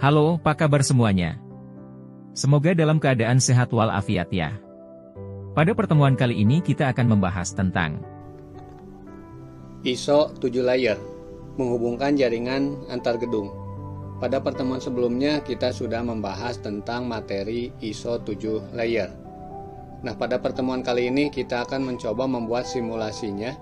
Halo, apa kabar semuanya? Semoga dalam keadaan sehat walafiat ya. Pada pertemuan kali ini kita akan membahas tentang ISO 7 layer, menghubungkan jaringan antar gedung. Pada pertemuan sebelumnya kita sudah membahas tentang materi ISO 7 layer. Nah, pada pertemuan kali ini kita akan mencoba membuat simulasinya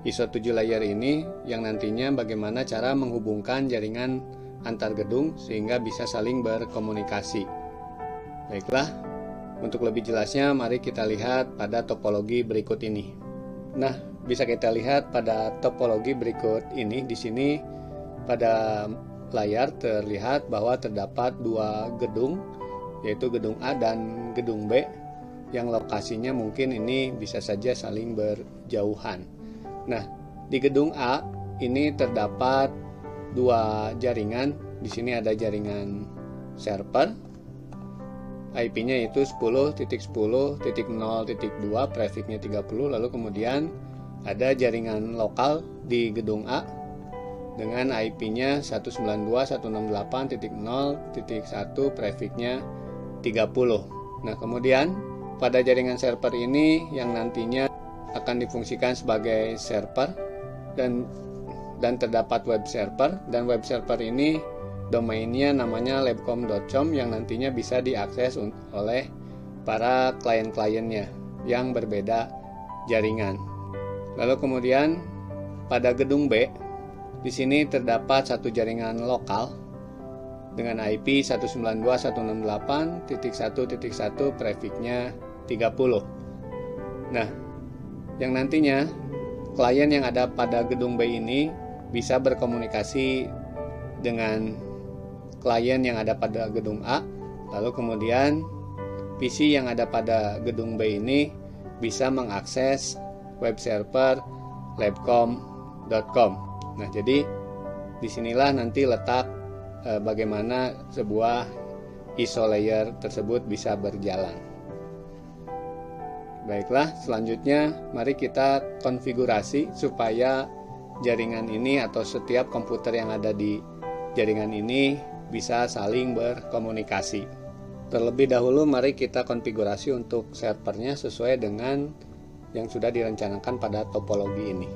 ISO 7 layer ini yang nantinya bagaimana cara menghubungkan jaringan antar gedung sehingga bisa saling berkomunikasi. Baiklah, untuk lebih jelasnya mari kita lihat pada topologi berikut ini. Nah, bisa kita lihat pada topologi berikut ini. Di sini pada layar terlihat bahwa terdapat dua gedung, yaitu gedung A dan gedung B, yang lokasinya mungkin ini bisa saja saling berjauhan. Nah, di gedung A ini terdapat dua jaringan. Di sini ada jaringan server, IP-nya itu 10.10.0.2, prefixnya 30, lalu kemudian ada jaringan lokal di gedung A dengan IP-nya 192.168.0.1, prefixnya 30. Nah, kemudian pada jaringan server ini yang nantinya akan difungsikan sebagai server dan terdapat web server, dan web server ini domainnya namanya labcom.com yang nantinya bisa diakses oleh para klien-kliennya yang berbeda jaringan. Lalu kemudian pada gedung B di sini terdapat satu jaringan lokal dengan IP 192.168.1.1, prefixnya 30. Nah, yang nantinya klien yang ada pada gedung B ini bisa berkomunikasi dengan klien yang ada pada gedung A, lalu kemudian PC yang ada pada gedung B ini bisa mengakses web server labcom.com. Nah, jadi disinilah nanti letak bagaimana sebuah ISO layer tersebut bisa berjalan. Baiklah, selanjutnya mari kita konfigurasi supaya jaringan ini atau setiap komputer yang ada di jaringan ini bisa saling berkomunikasi. Terlebih dahulu mari kita konfigurasi untuk servernya sesuai dengan yang sudah direncanakan pada topologi ini.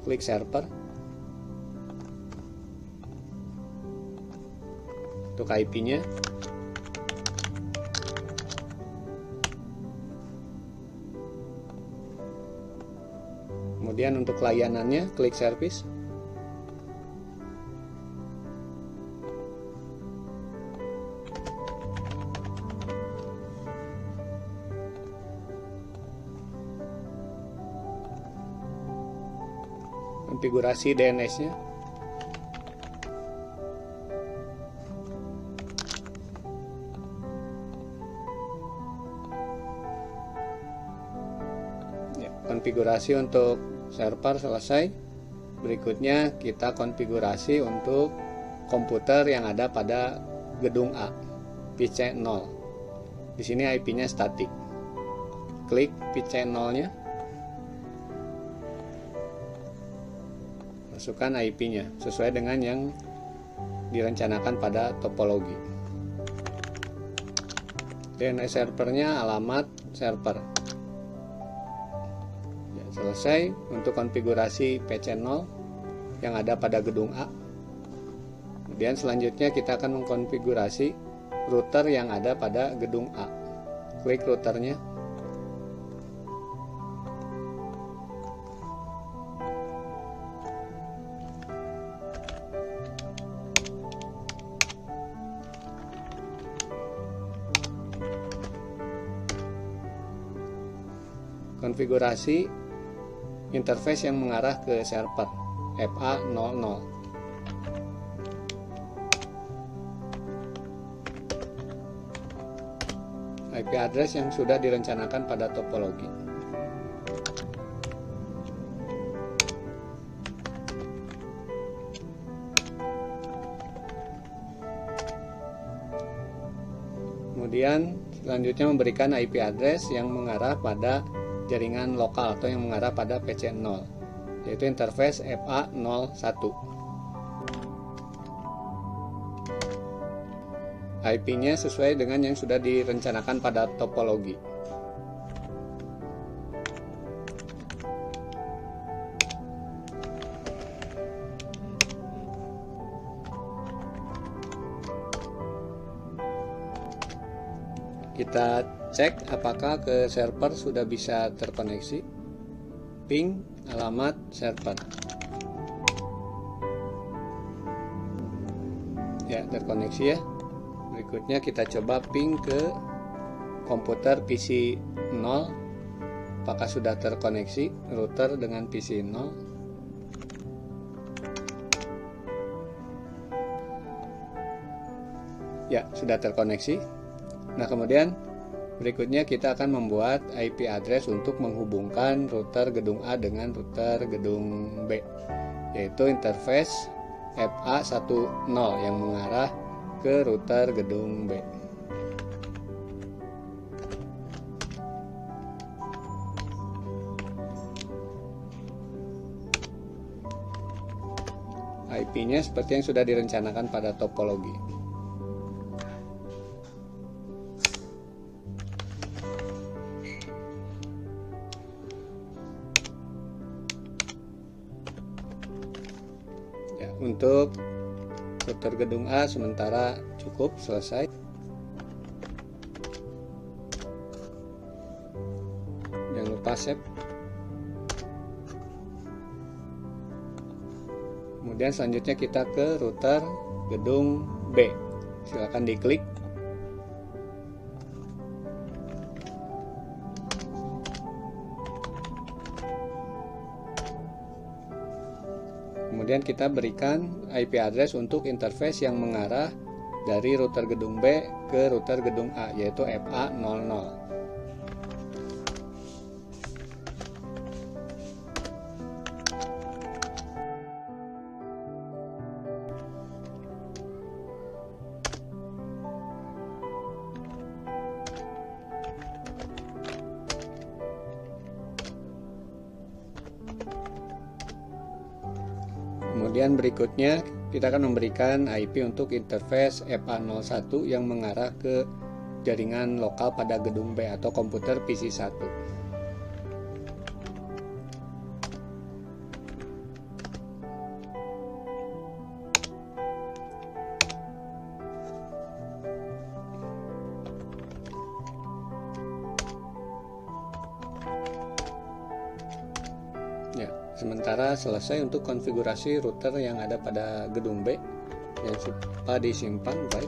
Klik server. Untuk IP-nya kemudian untuk layanannya klik service. Konfigurasi DNS-nya. Konfigurasi untuk server selesai. Berikutnya kita konfigurasi untuk komputer yang ada pada gedung A, PC0. Di sini IP-nya statik. Klik PC0-nya. Masukkan IP-nya sesuai dengan yang direncanakan pada topologi. DNS servernya alamat server. Selesai untuk konfigurasi PC0 yang ada pada gedung A. Kemudian selanjutnya kita akan mengkonfigurasi router yang ada pada gedung A. Klik routernya. Konfigurasi interface yang mengarah ke server FA00. IP address yang sudah direncanakan pada topologi. Kemudian selanjutnya memberikan IP address yang mengarah pada jaringan lokal atau yang mengarah pada PC0, yaitu interface FA01. IP-nya sesuai dengan yang sudah direncanakan pada topologi. Kita cek apakah ke server sudah bisa terkoneksi. Ping alamat server. Ya, terkoneksi ya. Berikutnya kita coba ping ke komputer PC 0. Apakah sudah terkoneksi router dengan PC 0? Ya, sudah terkoneksi. Nah, kemudian berikutnya kita akan membuat IP address untuk menghubungkan router gedung A dengan router gedung B, yaitu interface FA10 yang mengarah ke router gedung B. IP-nya seperti yang sudah direncanakan pada topologi. Ya, untuk router gedung A sementara cukup selesai. Jangan lupa save. Kemudian selanjutnya kita ke router gedung B. Silakan diklik. Kemudian kita berikan IP address untuk interface yang mengarah dari router gedung B ke router gedung A, yaitu FA00. Kemudian berikutnya kita akan memberikan IP untuk interface FA01 yang mengarah ke jaringan lokal pada gedung B atau komputer PC 1. Ya, sementara selesai untuk konfigurasi router yang ada pada gedung B yang sudah disimpan. Baik.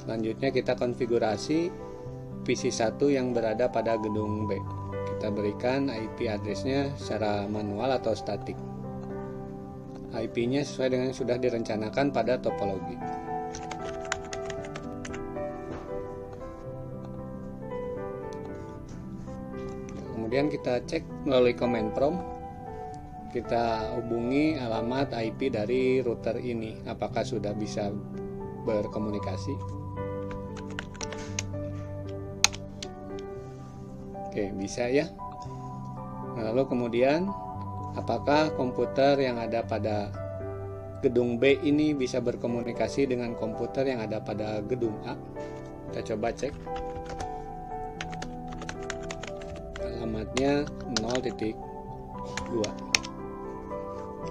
Selanjutnya kita konfigurasi PC1 yang berada pada gedung B. Kita berikan IP address-nya secara manual atau statik. IP-nya sesuai dengan yang sudah direncanakan pada topologi. Kemudian kita cek melalui command prompt, kita hubungi alamat IP dari router ini, apakah sudah bisa berkomunikasi. Oke, bisa ya. Lalu kemudian apakah komputer yang ada pada gedung B ini bisa berkomunikasi dengan komputer yang ada pada gedung A? Kita coba cek. Alamatnya 0.2.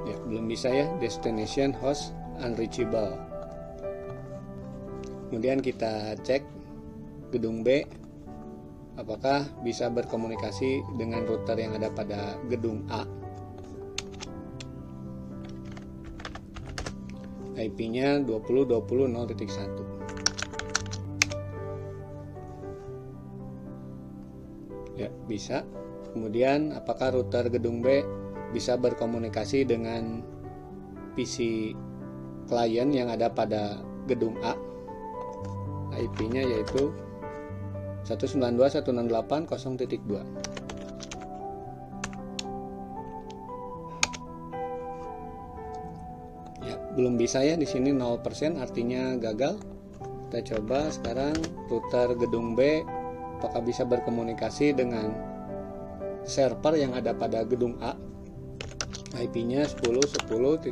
Ya, belum bisa ya, destination host unreachable. Kemudian kita cek gedung B apakah bisa berkomunikasi dengan router yang ada pada gedung A. IP-nya 20.20.0.1. Ya, bisa. Kemudian apakah router gedung B bisa berkomunikasi dengan PC klien yang ada pada gedung A? IP-nya yaitu 192.168.0.2. Ya, belum bisa ya, di sini 0% artinya gagal. Kita coba sekarang router gedung B apakah bisa berkomunikasi dengan server yang ada pada gedung A. IP-nya 10.10.0.2.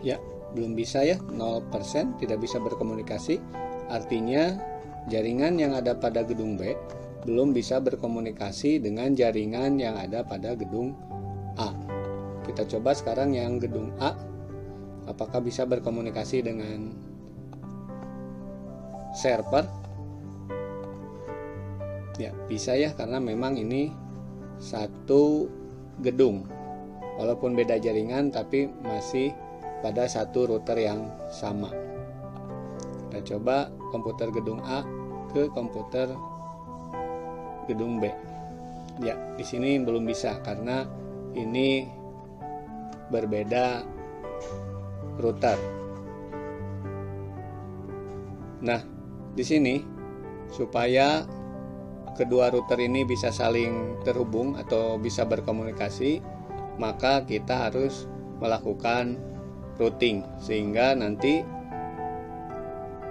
Ya, belum bisa ya, 0% tidak bisa berkomunikasi. Artinya jaringan yang ada pada gedung B belum bisa berkomunikasi dengan jaringan yang ada pada gedung A. Kita coba sekarang yang gedung A, apakah bisa berkomunikasi dengan server? Ya, bisa ya, karena memang ini satu gedung. Walaupun beda jaringan tapi masih pada satu router yang sama. Kita coba komputer gedung A ke komputer gedung B. Ya, di sini belum bisa karena ini berbeda router. Nah, di sini supaya kedua router ini bisa saling terhubung atau bisa berkomunikasi, maka kita harus melakukan routing sehingga nanti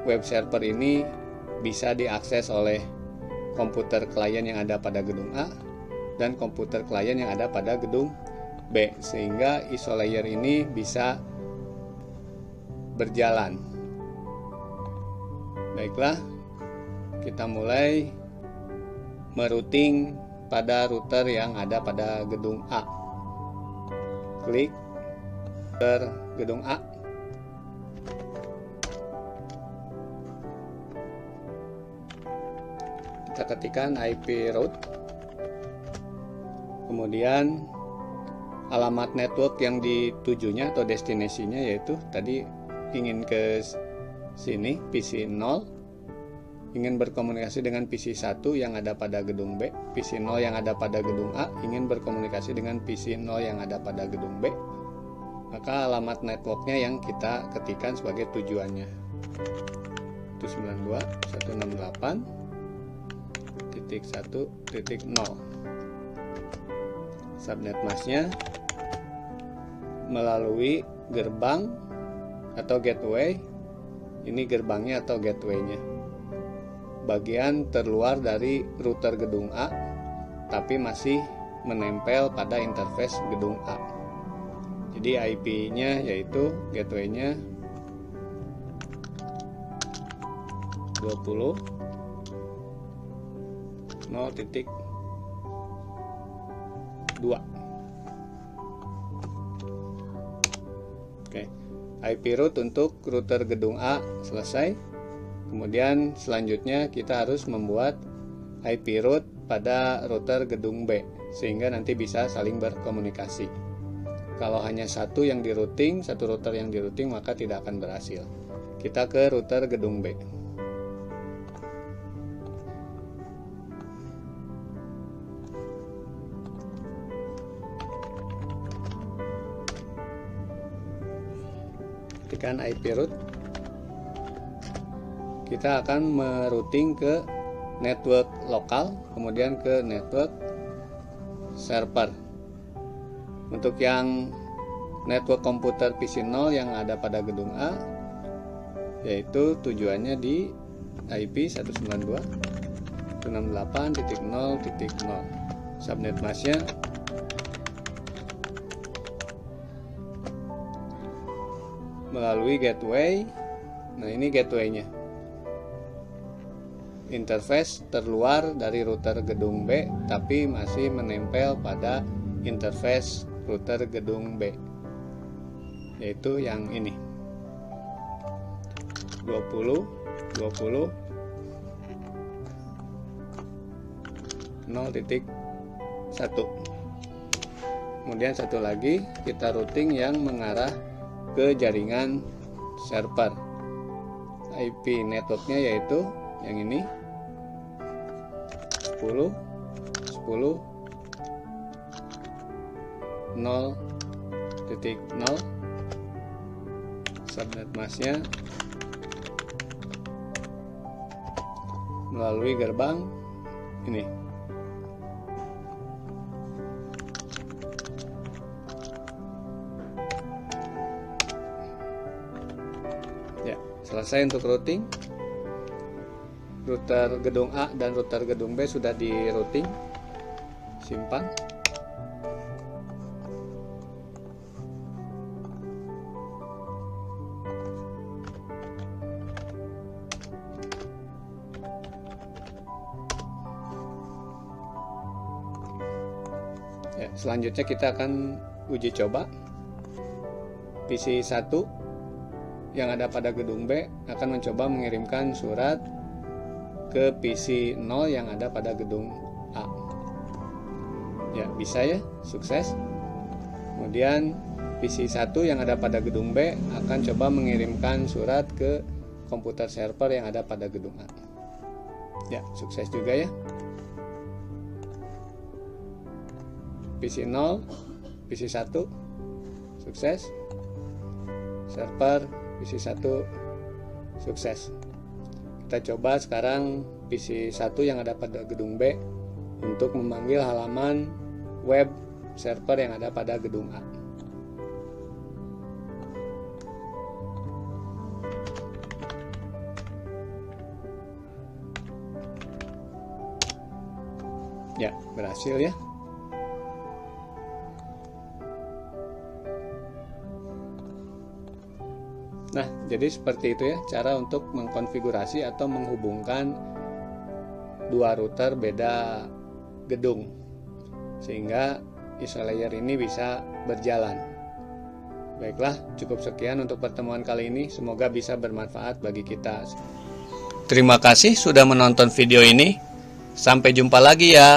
web server ini bisa diakses oleh komputer klien yang ada pada gedung A dan komputer klien yang ada pada gedung B, sehingga ISO layer ini bisa berjalan. Baiklah, kita mulai merouting pada router yang ada pada gedung A. Klik router gedung A. Kita ketikkan IP route. Kemudian alamat network yang ditujunya atau destinasinya, yaitu tadi ingin ke sini PC 0, ingin berkomunikasi dengan PC 1 yang ada pada gedung B, PC 0 yang ada pada gedung A ingin berkomunikasi dengan PC 0 yang ada pada gedung B. Maka alamat networknya yang kita ketikkan sebagai tujuannya 192.168.1.0. Subnet masknya melalui gerbang atau gateway. Ini gerbangnya atau gateway-nya, bagian terluar dari router gedung A tapi masih menempel pada interface gedung A. Jadi IP-nya yaitu gateway-nya 20.0.2. Oke, IP route untuk router gedung A selesai. Kemudian selanjutnya kita harus membuat IP route pada router gedung B sehingga nanti bisa saling berkomunikasi. Kalau hanya satu yang di routing, satu router yang di routing, maka tidak akan berhasil. Kita ke router gedung B. Ketikkan IP route. Kita akan merouting ke network lokal, kemudian ke network server. Untuk yang network komputer PC 0 yang ada pada gedung A, yaitu tujuannya di IP 192.168.0.0. Subnet masknya melalui gateway. Nah, ini gateway-nya. Interface terluar dari router gedung B tapi masih menempel pada interface router gedung B, yaitu yang ini 20.0.1. Kemudian satu lagi kita routing yang mengarah ke jaringan server. IP networknya yaitu yang ini 10.0.0. Subnet masknya melalui gerbang ini. Ya, selesai untuk routing. Router gedung A dan router gedung B sudah di routing. Simpan. selanjutnya kita akan uji coba. PC 1 yang ada pada gedung B akan mencoba mengirimkan surat ke PC 0 yang ada pada gedung A. Ya, bisa ya, sukses. Kemudian PC 1 yang ada pada gedung B akan coba mengirimkan surat ke komputer server yang ada pada gedung A. Ya, sukses juga ya. PC 0, PC 1, sukses. Server PC 1, sukses. Kita coba sekarang PC 1 yang ada pada gedung B untuk memanggil halaman web server yang ada pada gedung A. Ya, berhasil ya. Nah, jadi seperti itu ya cara untuk mengkonfigurasi atau menghubungkan dua router beda gedung sehingga ISO layer ini bisa berjalan. Baiklah, cukup sekian untuk pertemuan kali ini. Semoga bisa bermanfaat bagi kita. Terima kasih sudah menonton video ini. Sampai jumpa lagi ya.